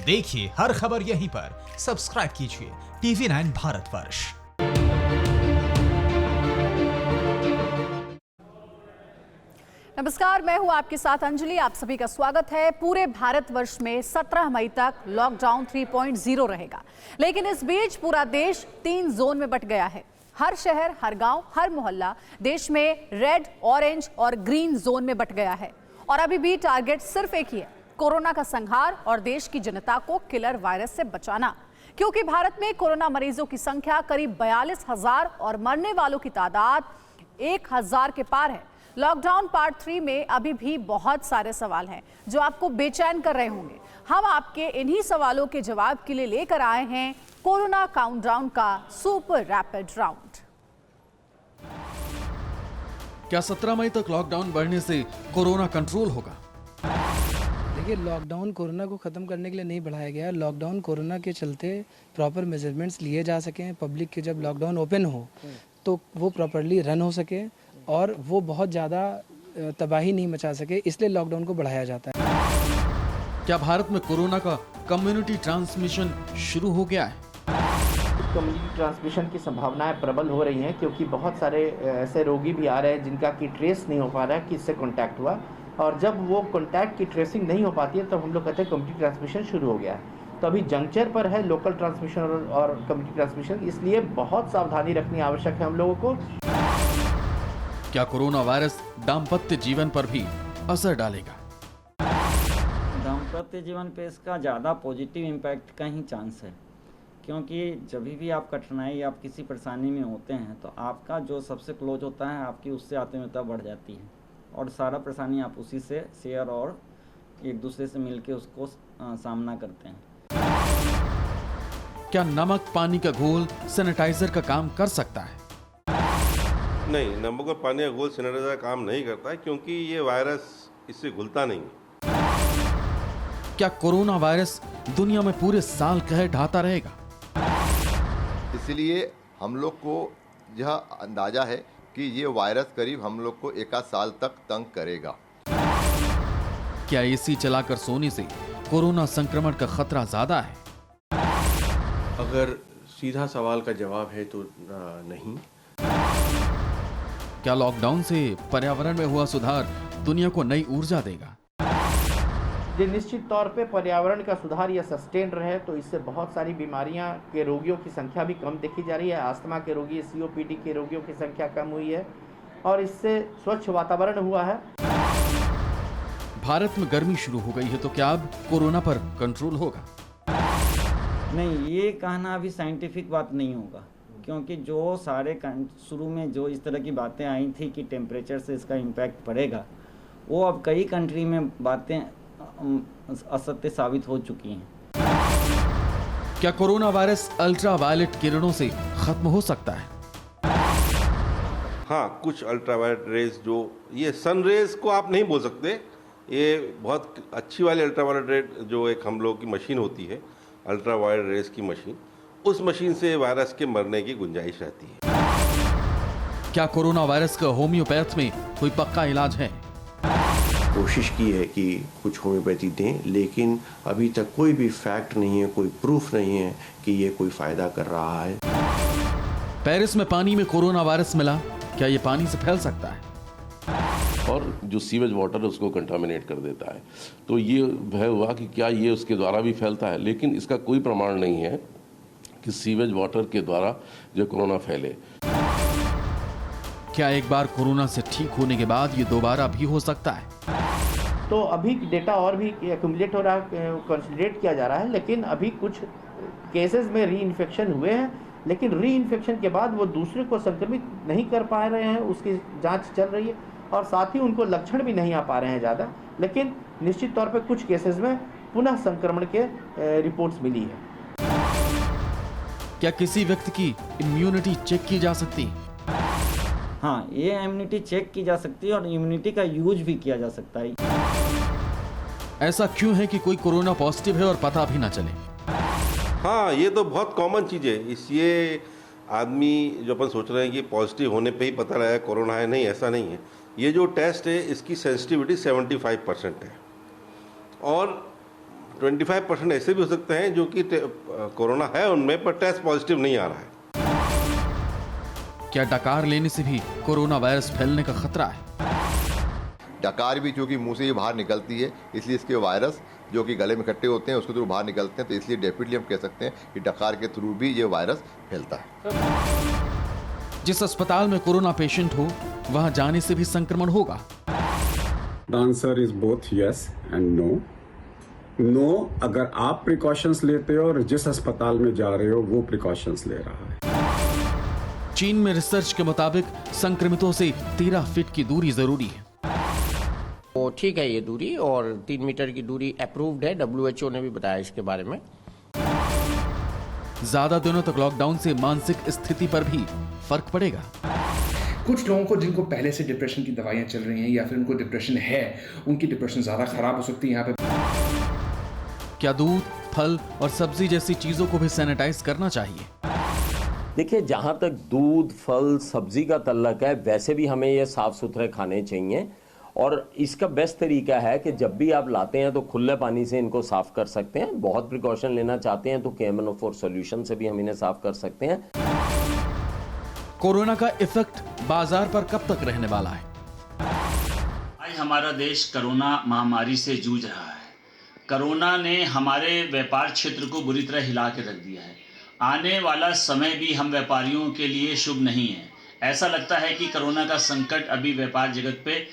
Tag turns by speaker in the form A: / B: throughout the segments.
A: देखिए हर खबर यहीं पर। सब्सक्राइब कीजिए TV9 भारतवर्ष।
B: नमस्कार, मैं हूं आपके साथ अंजलि। आप सभी का स्वागत है। पूरे भारतवर्ष में 17 मई तक लॉकडाउन 3.0 रहेगा, लेकिन इस बीच पूरा देश 3 जोन में बंट गया है। हर शहर, हर गांव, हर मोहल्ला देश में रेड, ऑरेंज और ग्रीन जोन में बंट गया है। और अभी भी टारगेट सिर्फ एक ही है, कोरोना का संहार और देश की जनता को किलर वायरस से बचाना। क्योंकि भारत में कोरोना मरीजों की संख्या करीब 42,000 और मरने वालों की तादाद 1,000 के पार है। लॉकडाउन पार्ट 3 में अभी भी बहुत सारे सवाल हैं जो आपको बेचैन कर रहे होंगे। हम आपके इन्हीं सवालों के जवाब के लिए लेकर आए हैं कोरोना काउंटडाउन का सुपर रैपिड राउंड।
C: क्या 17 मई तक लॉकडाउन बढ़ने से कोरोना कंट्रोल होगा?
D: देखिए, लॉकडाउन कोरोना को ख़त्म करने के लिए नहीं बढ़ाया गया है। लॉकडाउन कोरोना के चलते प्रॉपर मेजरमेंट्स लिए जा सकें, पब्लिक के जब लॉकडाउन ओपन हो तो वो प्रॉपरली रन हो सके और वो बहुत ज़्यादा तबाही नहीं मचा सके, इसलिए लॉकडाउन को बढ़ाया जाता है।
C: क्या भारत में कोरोना का कम्युनिटी ट्रांसमिशन शुरू हो गया है?
E: कम्युनिटी ट्रांसमिशन की संभावनाएं प्रबल हो रही हैं, क्योंकि बहुत सारे ऐसे रोगी भी आ रहे हैं जिनका कि ट्रेस नहीं हो पा रहा है कि इससे कॉन्टैक्ट हुआ, और जब वो कॉन्टैक्ट की ट्रेसिंग नहीं हो पाती है तब हम लोग कहते हैं कम्युनिटी ट्रांसमिशन शुरू हो गया है। तो अभी जंक्चर पर है लोकल ट्रांसमिशन और कम्युनिटी ट्रांसमिशन, इसलिए बहुत सावधानी रखनी आवश्यक है हम लोगों को।
C: क्या कोरोना वायरस दाम्पत्य जीवन पर भी असर डालेगा?
F: दाम्पत्य जीवन पे इसका ज़्यादा पॉजिटिव इम्पैक्ट का ही चांस है, क्योंकि जब भी आप कठिनाई, आप किसी परेशानी में होते हैं तो आपका जो सबसे क्लोज होता है आपकी उससे आत्मीयता बढ़ जाती है और सारा परेशानी आप उसी से शेयर और एक दूसरे से मिलके उसको सामना करते हैं।
C: क्या नमक पानी का घोल सैनिटाइजर का काम कर सकता है?
G: नहीं, नमक और पानी का घोल सैनिटाइजर का काम नहीं करता है, क्योंकि ये वायरस इससे घुलता नहीं।
C: क्या कोरोना वायरस दुनिया में पूरे साल कहर ढाता रहेगा?
H: इसलिए हम लोग को यह अंदाजा है कि ये वायरस करीब हम लोग को 1 साल तक तंग करेगा।
C: क्या एसी चलाकर सोने से कोरोना संक्रमण का खतरा ज्यादा है?
I: अगर सीधा सवाल का जवाब है तो नहीं।
C: क्या लॉकडाउन से पर्यावरण में हुआ सुधार दुनिया को नई ऊर्जा देगा?
E: ये निश्चित तौर पे पर्यावरण का सुधार या सस्टेन रहे तो इससे बहुत सारी बीमारियां के रोगियों की संख्या भी कम देखी जा रही है। अस्थमा के रोगी, COPD के रोगियों की संख्या कम हुई है और इससे स्वच्छ वातावरण हुआ है।
C: भारत में गर्मी शुरू हो गई है, तो क्या अब कोरोना पर कंट्रोल होगा?
F: नहीं, ये कहना अभी साइंटिफिक बात नहीं होगा, क्योंकि जो सारे शुरू में जो इस तरह की बातें आई थी कि टेम्परेचर से इसका इम्पैक्ट पड़ेगा, वो अब कई कंट्री में बातें असत्य साबित हो चुकी हैं।
C: क्या कोरोना वायरस अल्ट्रावायलेट किरणों से खत्म हो सकता है?
G: हाँ, कुछ अल्ट्रावायलेट रेज, जो ये सन रेज को आप नहीं बोल सकते, ये बहुत अच्छी वाली अल्ट्रावायलेट रेज जो एक हम लोग की मशीन होती है, अल्ट्रावायलेट रेज की मशीन, उस मशीन से वायरस के मरने की गुंजाइश रहती है।
C: क्या कोरोना वायरस का होम्योपैथ में कोई पक्का इलाज है?
I: कोशिश की है कि कुछ होम्योपैथी दें, लेकिन अभी तक कोई भी फैक्ट नहीं है, कोई प्रूफ नहीं है कि ये कोई फायदा कर रहा है।
C: पेरिस में पानी में कोरोना वायरस मिला, क्या ये पानी से फैल सकता है?
J: और जो सीवेज वाटर है उसको कंटामिनेट कर देता है, तो ये भय हुआ कि क्या ये उसके द्वारा भी फैलता है, लेकिन इसका कोई प्रमाण नहीं है कि सीवेज वाटर के द्वारा जो कोरोना फैले।
C: क्या एक बार कोरोना से ठीक होने के बाद ये दोबारा भी हो सकता है?
E: तो अभी डेटा और भी एक्यूमुलेट हो रहा है, कंसोलिडेट किया जा रहा है, लेकिन अभी कुछ केसेस में री इन्फेक्शन हुए हैं, लेकिन री इन्फेक्शन के बाद वो दूसरे को संक्रमित नहीं कर पा रहे हैं, उसकी जांच चल रही है और साथ ही उनको लक्षण भी नहीं आ पा रहे हैं ज़्यादा, लेकिन निश्चित तौर पे कुछ केसेस में पुनः संक्रमण के रिपोर्ट्स मिली है।
C: क्या किसी व्यक्ति की इम्यूनिटी चेक की जा सकती है?
F: हाँ, ये इम्यूनिटी चेक की जा सकती है और इम्यूनिटी का यूज भी किया जा सकता है।
C: ऐसा क्यों है कि कोई कोरोना पॉजिटिव है और पता भी ना चले?
G: हाँ, ये तो बहुत कॉमन चीज़ है। ये आदमी जो अपन सोच रहे हैं कि पॉजिटिव होने पे ही पता लगा कोरोना है, नहीं, ऐसा नहीं है। ये जो टेस्ट है इसकी सेंसिटिविटी 75% है और 25% ऐसे भी हो सकते हैं जो कि कोरोना है उनमें पर टेस्ट पॉजिटिव नहीं आ रहा है।
C: क्या डकार लेने से भी कोरोना वायरस फैलने का खतरा है?
H: डकार भी चूंकि मुंह से ही बाहर निकलती है, इसलिए इसके वायरस जो कि गले में इकट्ठे होते हैं उसके थ्रू बाहर निकलते हैं, तो इसलिए डेफिनेटली हम कह सकते हैं कि डकार के थ्रू भी ये वायरस फैलता है।
C: जिस अस्पताल में कोरोना पेशेंट हो वहां जाने से भी संक्रमण होगा?
K: The answer is both yes and no. No, अगर आप प्रिकॉशंस लेते हो और जिस अस्पताल में जा रहे हो वो प्रिकॉशंस ले रहा है।
C: चीन में रिसर्च के मुताबिक संक्रमितों से 13 फीट की दूरी जरूरी है।
L: वो ठीक है ये दूरी, और 3 मीटर की दूरी अप्रूव्ड है, WHO ने भी बताया इसके बारे में।
C: ज्यादा दिनों तक लॉकडाउन से मानसिक स्थिति पर भी फर्क पड़ेगा।
M: कुछ लोगों को जिनको पहले से डिप्रेशन की दवाइयां चल रही हैं या फिर उनको डिप्रेशन है, उनकी डिप्रेशन ज़्यादा खराब हो सकती है। यहाँ पे
C: क्या दूध, फल और सब्जी जैसी चीजों को भी सैनिटाइज करना चाहिए?
N: देखिए, जहाँ तक दूध, फल, सब्जी का तल्लक है, वैसे भी हमें ये साफ सुथरे खाने चाहिए, और इसका बेस्ट तरीका है कि जब भी आप लाते हैं तो खुले पानी से इनको साफ कर सकते हैं। बहुत प्रिकॉशन लेना चाहते हैं तो KMNO4 सॉल्यूशन से भी हम इन्हें साफ कर सकते हैं।
C: कोरोना का इफेक्ट बाजार पर कब तक रहने वाला है?
O: आज हमारा देश कोरोना महामारी से जूझ रहा है। कोरोना ने हमारे व्यापार क्षेत्र को बुरी तरह हिला के रख दिया है। आने वाला समय भी हम व्यापारियों के लिए शुभ नहीं है। ऐसा लगता है कि कोरोना का संकट अभी व्यापार जगत पे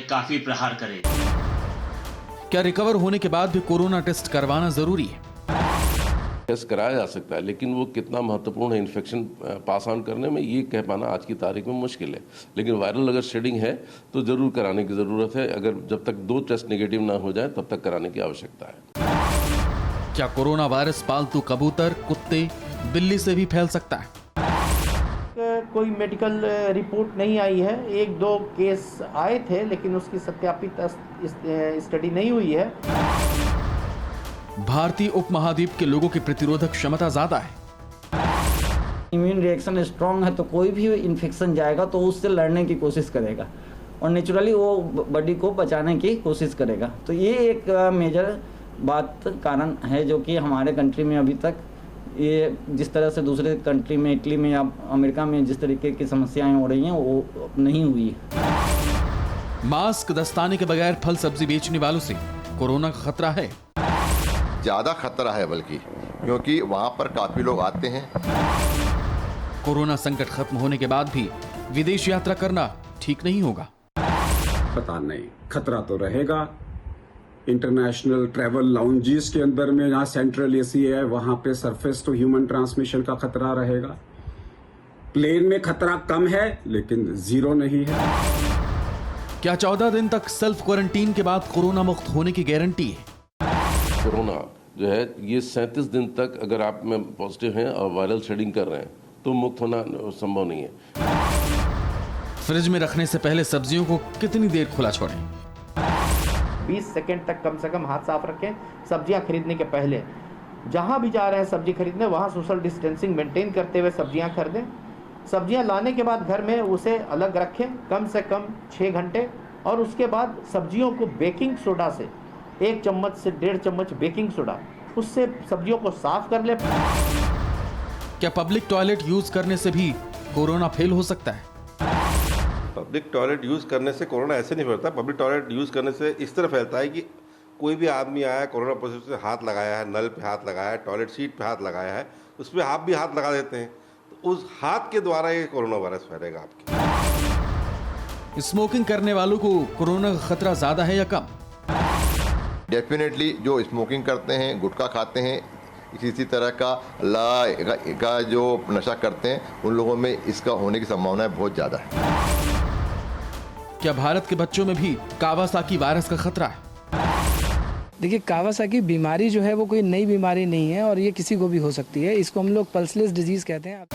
O: काफी प्रहार करेगा।
C: क्या रिकवर होने के बाद भी कोरोना टेस्ट करवाना जरूरी है?
J: टेस्ट कराया जा सकता है, लेकिन वो कितना महत्वपूर्ण है इन्फेक्शन पास ऑन करने में, ये कह पाना आज की तारीख में मुश्किल है। लेकिन वायरल अगर शेडिंग है तो जरूर कराने की ज़रूरत है। अगर जब तक 2 टेस्ट नेगेटिव ना हो जाए तब तक कराने की आवश्यकता है।
C: क्या कोरोना वायरस पालतू कबूतर, कुत्ते, बिल्ली से भी फैल सकता है?
E: कोई मेडिकल रिपोर्ट नहीं आई है। 1-2 केस आए थे, लेकिन उसकी सत्यापित स्टडी नहीं हुई है।
C: भारतीय उपमहाद्वीप के लोगों की प्रतिरोधक क्षमता ज्यादा है।
F: इम्यून रिएक्शन स्ट्रांग है, तो कोई भी इन्फेक्शन जाएगा तो उससे लड़ने की कोशिश करेगा और नेचुरली वो बॉडी को बचाने की कोशिश करेगा। तो ये एक मेजर बात कारण है जो कि हमारे कंट्री में अभी तक ये जिस तरह से दूसरे कंट्री में, इटली में या अमेरिका में जिस तरीके की समस्याएं हो रही हैं वो नहीं हुई है।
C: मास्क, दस्ताने के बगैर फल सब्जी बेचने वालों से कोरोना का खतरा है?
H: ज़्यादा खतरा है, बल्कि क्योंकि वहाँ पर काफ़ी लोग आते हैं।
C: कोरोना संकट खत्म होने के बाद भी विदेश यात्रा करना ठीक नहीं होगा?
K: पता नहीं, खतरा तो रहेगा। इंटरनेशनल ट्रैवल लाउंजेस के अंदर में जहाँ सेंट्रल एसी है वहाँ पे सरफेस टू ह्यूमन ट्रांसमिशन का खतरा रहेगा। प्लेन में खतरा कम है लेकिन जीरो नहीं है।
C: क्या 14 दिन तक सेल्फ क्वारंटीन के बाद कोरोना मुक्त होने की गारंटी है?
J: कोरोना जो है ये 37 दिन तक अगर आप में पॉजिटिव हैं और वायरल शेडिंग कर रहे हैं तो मुक्त होना संभव नहीं है।
C: फ्रिज में रखने से पहले सब्जियों को कितनी देर खुला छोड़ें?
E: 20 सेकंड तक कम से कम हाथ साफ रखें। सब्जियां खरीदने के पहले जहां भी जा रहे हैं सब्जी खरीदने, वहां सोशल डिस्टेंसिंग मेंटेन करते हुए सब्जियां खरीदें। सब्जियां लाने के बाद घर में उसे अलग रखें कम से कम 6 घंटे, और उसके बाद सब्जियों को बेकिंग सोडा से 1 चम्मच से 1.5 चम्मच बेकिंग सोडा, उससे सब्जियों को साफ कर ले।
C: क्या पब्लिक टॉयलेट यूज करने से भी कोरोना फेल हो सकता है?
G: पब्लिक टॉयलेट यूज़ करने से कोरोना ऐसे नहीं फैलता। पब्लिक टॉयलेट यूज़ करने से इस तरह फैलता है कि कोई भी आदमी आया, कोरोना पॉजिटिव से हाथ लगाया है, नल पे हाथ लगाया है, टॉयलेट सीट पे हाथ लगाया है, उस पर आप भी हाथ लगा देते हैं, तो उस हाथ के द्वारा ये कोरोना वायरस फैलेगा आपकी।
C: स्मोकिंग करने वालों को कोरोना का खतरा ज़्यादा है या कम?
H: डेफिनेटली जो स्मोकिंग करते हैं, गुटखा खाते हैं, इसी तरह का जो नशा करते हैं, उन लोगों में इसका होने की संभावना बहुत ज़्यादा है।
C: क्या भारत के बच्चों में भी कावासाकी वायरस का खतरा है?
D: देखिए, कावासाकी बीमारी जो है वो कोई नई बीमारी नहीं है और ये किसी को भी हो सकती है। इसको हम लोग पल्सलेस डिजीज कहते हैं।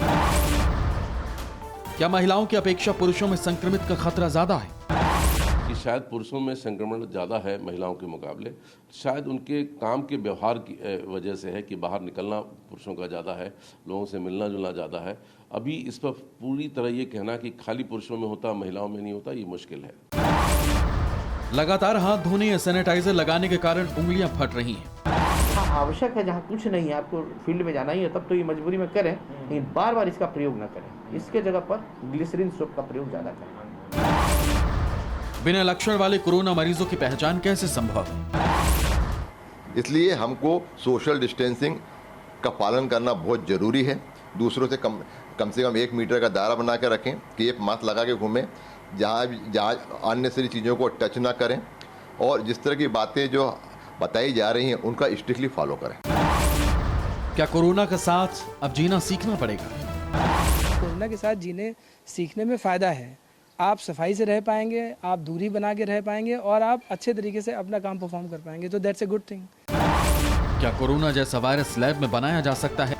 C: क्या महिलाओं की अपेक्षा पुरुषों में संक्रमित का खतरा ज्यादा है?
J: कि शायद पुरुषों में संक्रमण ज़्यादा है महिलाओं के मुकाबले। शायद उनके काम के व्यवहार की वजह से है कि बाहर निकलना पुरुषों का ज़्यादा है, लोगों से मिलना जुलना ज़्यादा है। अभी इस पर पूरी तरह ये कहना कि खाली पुरुषों में होता महिलाओं में नहीं होता, ये मुश्किल है।
C: लगातार हाथ धोने या सैनिटाइजर लगाने के कारण उंगलियां फट रही हैं।
E: हाँ, आवश्यक है, जहाँ कुछ नहीं है, आपको फील्ड में जाना ही है, तब तो ये मजबूरी में करें, लेकिन बार बार इसका प्रयोग न करें। इसके जगह पर ग्लिसरीन सोप का प्रयोग ज़्यादा करें।
C: बिना लक्षण वाले कोरोना मरीजों की पहचान कैसे संभव है?
H: इसलिए हमको सोशल डिस्टेंसिंग का पालन करना बहुत ज़रूरी है। दूसरों से कम से कम 1 मीटर का दायरा बना कर रखें कि एक मास्क लगा के घूमें, जहाँ अननेसेसरी चीज़ों को टच ना करें, और जिस तरह की बातें जो बताई जा रही हैं उनका स्ट्रिक्टली फॉलो करें।
C: क्या कोरोना के साथ अब जीना सीखना पड़ेगा?
D: कोरोना के साथ जीने सीखने में फ़ायदा है। आप सफाई से रह पाएंगे, आप दूरी बना के रह पाएंगे, और आप अच्छे तरीके से अपना काम परफॉर्म कर पाएंगे, तो दैट्स ए गुड थिंग।
C: क्या कोरोना जैसा वायरस लैब में बनाया जा सकता है?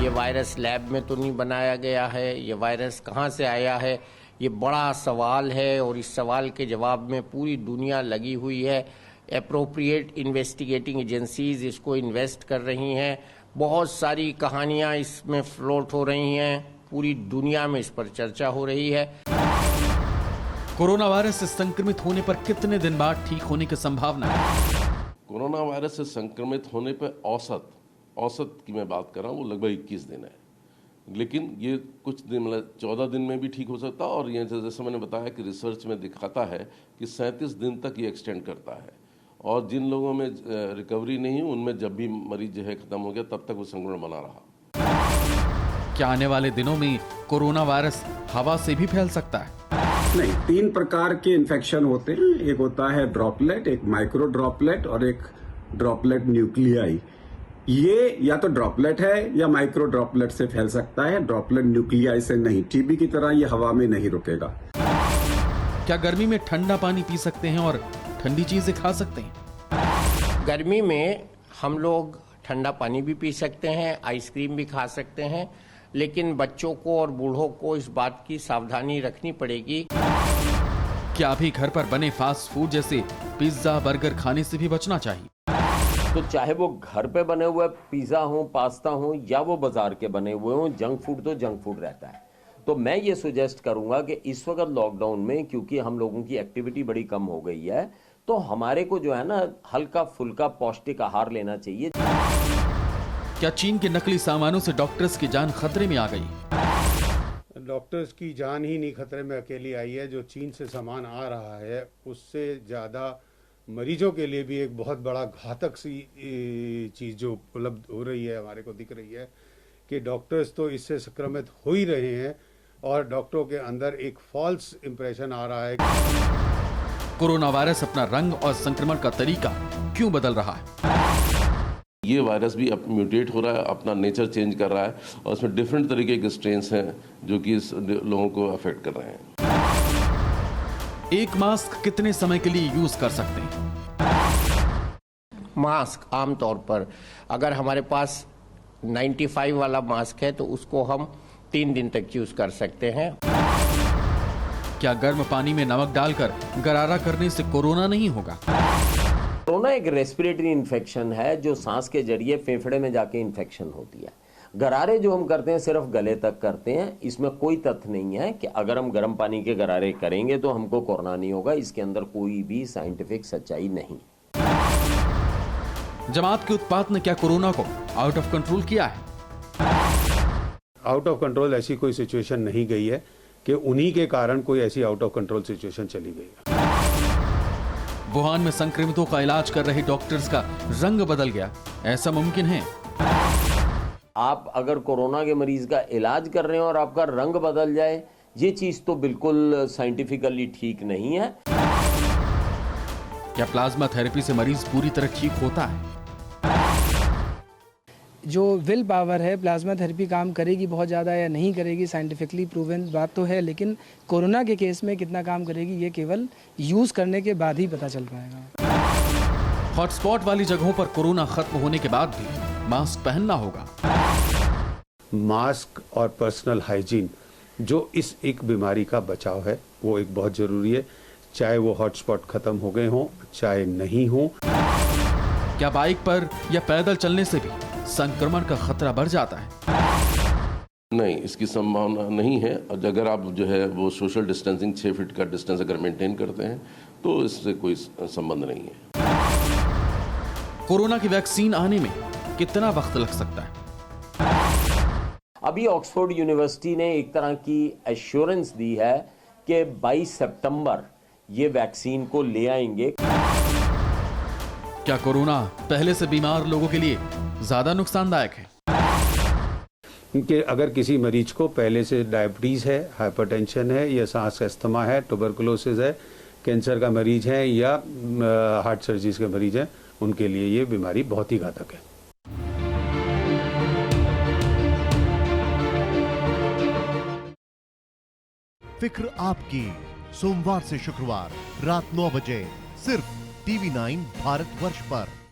L: ये वायरस लैब में तो नहीं बनाया गया है। ये वायरस कहाँ से आया है, ये बड़ा सवाल है, और इस सवाल के जवाब में पूरी दुनिया लगी हुई है। एप्रोप्रिएट इन्वेस्टिगेटिंग एजेंसीज इसको इन्वेस्ट कर रही हैं। बहुत सारी कहानियाँ इसमें फ्लोट हो रही हैं, पूरी दुनिया में इस पर चर्चा हो रही है।
C: कोरोना वायरस से संक्रमित होने पर कितने दिन बाद ठीक होने की संभावना है?
J: कोरोना वायरस से संक्रमित होने पर औसत की मैं बात कर रहा हूँ, वो लगभग 21 दिन है, लेकिन ये कुछ दिन मतलब 14 दिन में भी ठीक हो सकता है, और ये जैसे मैंने बताया कि रिसर्च में दिखाता है कि 37 दिन तक ये एक्सटेंड करता है, और जिन लोगों में रिकवरी नहीं हुई उनमें जब भी मरीज जो है खत्म हो गया तब तक वो संक्रमण बना रहा।
C: क्या आने वाले दिनों में कोरोना वायरस हवा से भी फैल सकता है?
K: नहीं, 3 प्रकार के इन्फेक्शन होते हैं। एक होता है ड्रॉपलेट, एक माइक्रो ड्रॉपलेट और एक ड्रॉपलेट न्यूक्लियाई। ये या तो ड्रॉपलेट है या माइक्रो ड्रॉपलेट से फैल सकता है, ड्रॉपलेट न्यूक्लियाई से नहीं। टीबी की तरह ये हवा में नहीं रुकेगा।
C: क्या गर्मी में ठंडा पानी पी सकते हैं और ठंडी चीजें खा सकते हैं?
L: गर्मी में हम लोग ठंडा पानी भी पी सकते हैं, आइसक्रीम भी खा सकते हैं, लेकिन बच्चों को और बूढ़ों को इस बात की सावधानी रखनी पड़ेगी।
C: क्या अभी घर पर बने फास्ट फूड जैसे पिज्जा बर्गर खाने से भी बचना चाहिए?
N: तो चाहे वो घर पे बने हुए पिज्जा हो, पास्ता हो, या वो बाजार के बने हुए हो, जंक फूड तो जंक फूड रहता है। तो मैं ये सुजेस्ट करूंगा कि इस वक्त लॉकडाउन में, क्योंकि हम लोगों की एक्टिविटी बड़ी कम हो गई है, तो हमारे को जो है ना हल्का फुल्का पौष्टिक आहार लेना चाहिए।
C: क्या चीन के नकली सामानों से डॉक्टर्स की जान खतरे में आ गई?
P: डॉक्टर्स की जान ही नहीं खतरे में अकेली आई है। जो चीन से सामान आ रहा है उससे ज़्यादा मरीजों के लिए भी एक बहुत बड़ा घातक सी चीज़ जो उपलब्ध हो रही है, हमारे को दिख रही है कि डॉक्टर्स तो इससे संक्रमित हो ही रहे हैं, और डॉक्टरों के अंदर एक फॉल्स इंप्रेशन आ रहा है।
C: कोरोना वायरस अपना रंग और संक्रमण का तरीका क्यों बदल रहा है?
J: ये वायरस भी अब म्यूटेट हो रहा है, अपना नेचर चेंज कर रहा है, और उसमें डिफरेंट तरीके के स्ट्रेन्स हैं जो कि लोगों को अफेक्ट कर रहे हैं।
C: एक मास्क कितने समय के लिए यूज कर सकते हैं?
L: मास्क आमतौर पर अगर हमारे पास 95 वाला मास्क है तो उसको हम 3 दिन तक यूज कर सकते हैं।
C: क्या गर्म पानी में नमक डालकर गरारा करने से कोरोना नहीं होगा?
N: कोरोना एक रेस्पिरेटरी इन्फेक्शन है जो सांस के जरिए फेफड़े में जाके इन्फेक्शन होती है। गरारे जो हम करते हैं सिर्फ गले तक करते हैं, इसमें कोई तथ्य नहीं है कि अगर हम गर्म पानी के गरारे करेंगे तो हमको कोरोना नहीं होगा। इसके अंदर कोई भी साइंटिफिक सच्चाई नहीं।
C: जमात के उत्पात ने क्या कोरोना को आउट ऑफ कंट्रोल किया है?
P: आउट ऑफ कंट्रोल ऐसी कोई सिचुएशन नहीं गई है कि उन्हीं के कारण कोई ऐसी आउट ऑफ कंट्रोल सिचुएशन चली गई है।
C: वुहान में संक्रमितों का इलाज कर रहे डॉक्टर्स का रंग बदल गया, ऐसा मुमकिन है?
N: आप अगर कोरोना के मरीज का इलाज कर रहे हो और आपका रंग बदल जाए, ये चीज तो बिल्कुल साइंटिफिकली ठीक नहीं है।
C: क्या प्लाज्मा थेरेपी से मरीज पूरी तरह ठीक होता है?
D: जो विल पावर है, प्लाज्मा थेरेपी काम करेगी बहुत ज़्यादा या नहीं करेगी, साइंटिफिकली प्रूवन बात तो है, लेकिन कोरोना के केस में कितना काम करेगी ये केवल यूज़ करने के बाद ही पता चल पाएगा।
C: हॉटस्पॉट वाली जगहों पर कोरोना खत्म होने के बाद भी मास्क पहनना होगा।
P: मास्क और पर्सनल हाइजीन जो इस एक बीमारी का बचाव है वो एक बहुत ज़रूरी है, चाहे वो हॉटस्पॉट खत्म हो गए हों चाहे नहीं हो।
C: क्या बाइक पर या पैदल चलने से भी संक्रमण का खतरा बढ़ जाता है?
J: नहीं, इसकी संभावना नहीं है। और अगर आप जो है वो सोशल डिस्टेंसिंग 6 फीट का डिस्टेंस अगर मेंटेन करते हैं तो इससे कोई संबंध नहीं है।
C: कोरोना की वैक्सीन आने में कितना वक्त लग सकता है?
N: अभी ऑक्सफोर्ड यूनिवर्सिटी ने एक तरह की एश्योरेंस दी है कि 22 सितंबर ये वैक्सीन को ले आएंगे।
C: क्या कोरोना पहले से बीमार लोगों के लिए ज्यादा नुकसानदायक है?
P: क्योंकि अगर किसी मरीज को पहले से डायबिटीज़ है, हाइपरटेंशन है या सांस का अस्थमा है, ट्यूबरकुलोसिस है, कैंसर का मरीज है या हार्ट सर्जरीज के मरीज हैं, उनके लिए ये बीमारी बहुत ही घातक है।
Q: फिक्र आपकी, सोमवार से शुक्रवार रात 9 बजे सिर्फ TV9 भारतवर्ष पर।